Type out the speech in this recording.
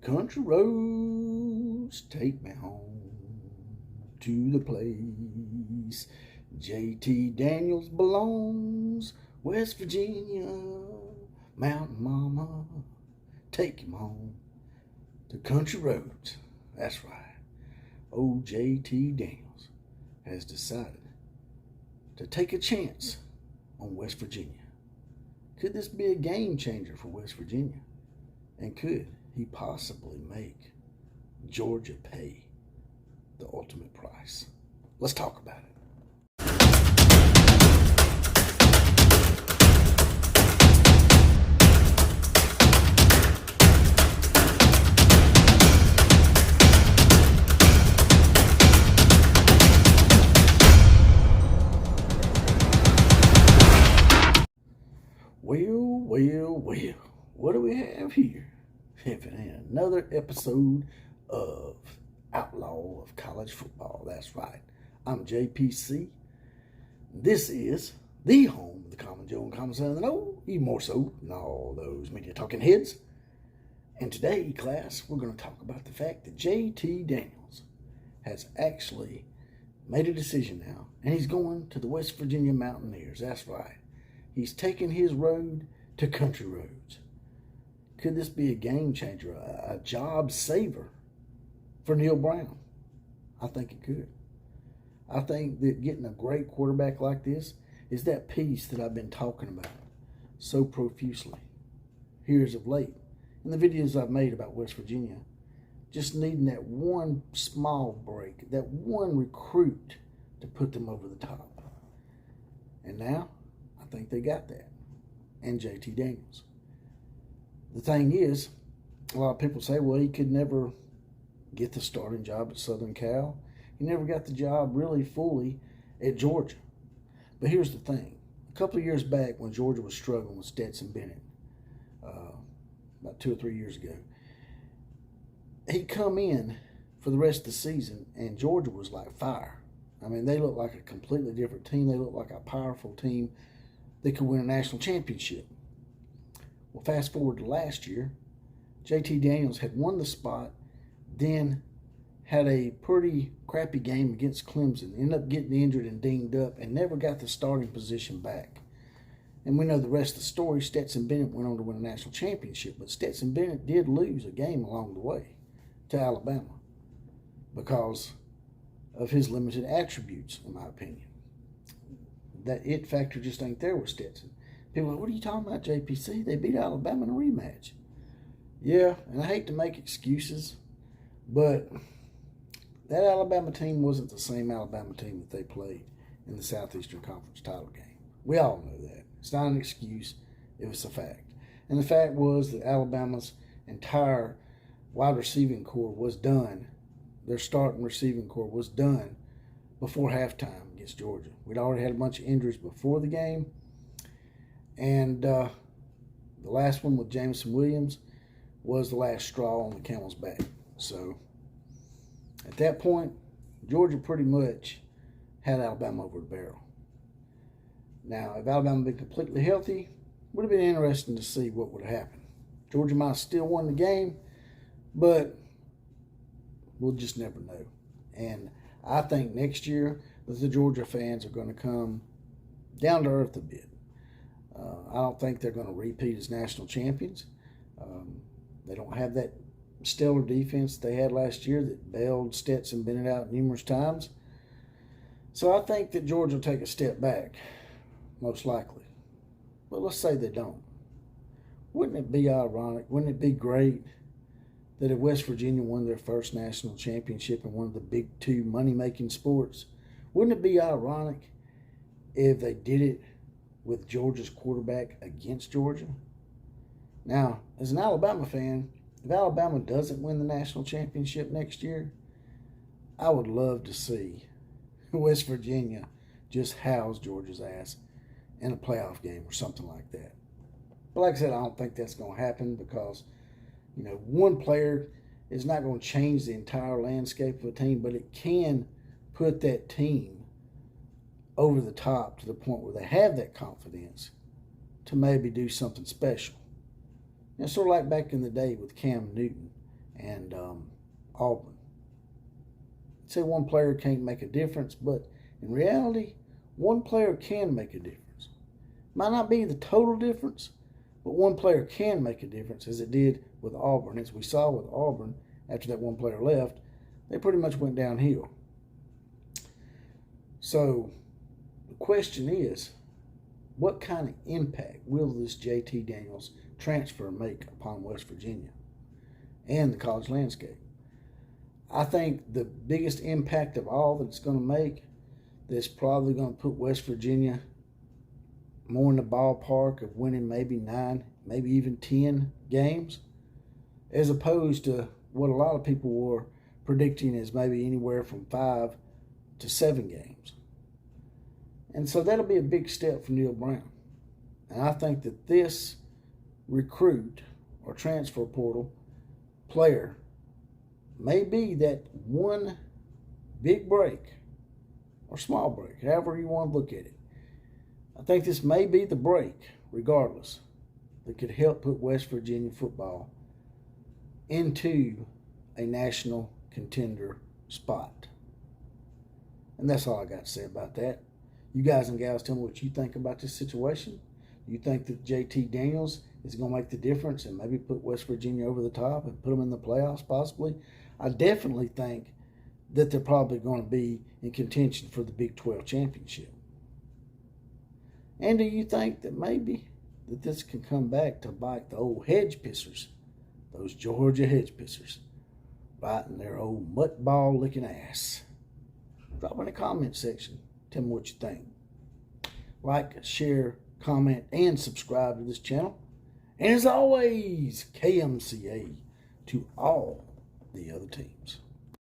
Country roads take me home to the place J.T. Daniels belongs. West Virginia, mountain mama, take him home to country roads. That's right. Old J.T. Daniels has decided to take a chance on West Virginia. Could this be a game changer for West Virginia? And could he possibly make Georgia pay the ultimate price? Let's talk about it. Well, what do we have here? If it ain't another episode of Outlaw of College Football. That's right. I'm JPC. This is the home of the Common Joe and Common Son of the Know, even more so than all those media talking heads. And today, class, we're going to talk about the fact that J.T. Daniels has actually made a decision now, and he's going to the West Virginia Mountaineers. That's right. He's taking his road to country roads. Could this be a game changer, a job saver for Neal Brown? I think it could. I think that getting a great quarterback like this is that piece that I've been talking about so profusely here as of late. In the videos I've made about West Virginia, just needing that one small break, that one recruit to put them over the top. And now, I think they got that. And J.T. Daniels. The thing is, a lot of people say, well, he could never get the starting job at Southern Cal. He never got the job really fully at Georgia. But here's the thing. A couple of years back when Georgia was struggling with Stetson Bennett, about 2 or 3 years ago, he come in for the rest of the season, and Georgia was like fire. I mean, they looked like a completely different team. They looked like a powerful team that could win a national championship. Well, fast forward to last year, J.T. Daniels had won the spot, then had a pretty crappy game against Clemson, ended up getting injured and dinged up, and never got the starting position back. And we know the rest of the story. Stetson Bennett went on to win a national championship, but Stetson Bennett did lose a game along the way to Alabama because of his limited attributes, in my opinion. That it factor just ain't there with Stetson. People are like, what are you talking about, JPC? They beat Alabama in a rematch. Yeah, and I hate to make excuses, but that Alabama team wasn't the same Alabama team that they played in the Southeastern Conference title game. We all know that. It's not an excuse. It was a fact. And the fact was that Alabama's entire wide receiving corps was done. Their starting receiving corps was done before halftime against Georgia. We'd already had a bunch of injuries before the game. And the last one with Jameson Williams was the last straw on the camel's back. So at that point, Georgia pretty much had Alabama over the barrel. Now, if Alabama had been completely healthy, it would have been interesting to see what would have happened. Georgia might have still won the game, but we'll just never know. And I think next year that the Georgia fans are going to come down to earth a bit. I don't think they're going to repeat as national champions. They don't have that stellar defense they had last year that bailed Stetson Bennett out numerous times. So I think that Georgia will take a step back, most likely. But let's say they don't. Wouldn't it be ironic? Wouldn't it be great that if West Virginia won their first national championship in one of the big two money-making sports, wouldn't it be ironic if they did it with Georgia's quarterback against Georgia? Now, as an Alabama fan, if Alabama doesn't win the national championship next year, I would love to see West Virginia just house Georgia's ass in a playoff game or something like that. But like I said, I don't think that's going to happen because, you know, one player is not going to change the entire landscape of a team, but it can put that team over the top to the point where they have that confidence to maybe do something special. And sort of like back in the day with Cam Newton and Auburn. Say one player can't make a difference, but in reality, one player can make a difference. Might not be the total difference, but one player can make a difference, as it did with Auburn. As we saw with Auburn, after that one player left, they pretty much went downhill. So the question is, what kind of impact will this JT Daniels transfer make upon West Virginia and the college landscape? I think the biggest impact of all that it's going to make, that's probably going to put West Virginia more in the ballpark of winning maybe 9, maybe even 10 games, as opposed to what a lot of people were predicting as maybe anywhere from 5 to 7 games. And so that'll be a big step for Neal Brown. And I think that this recruit or transfer portal player may be that one big break or small break, however you want to look at it. I think this may be the break, regardless, that could help put West Virginia football into a national contender spot. And that's all I got to say about that. You guys and gals, tell me what you think about this situation. You think that JT Daniels is going to make the difference and maybe put West Virginia over the top and put them in the playoffs possibly? I definitely think that they're probably going to be in contention for the Big 12 championship. And do you think that maybe that this can come back to bite the old hedge pissers, those Georgia hedge pissers, right in their old mutt ball licking ass? Drop in the comment section. Tell me what you think. Like, share, comment, and subscribe to this channel. And as always, KMCA to all the other teams.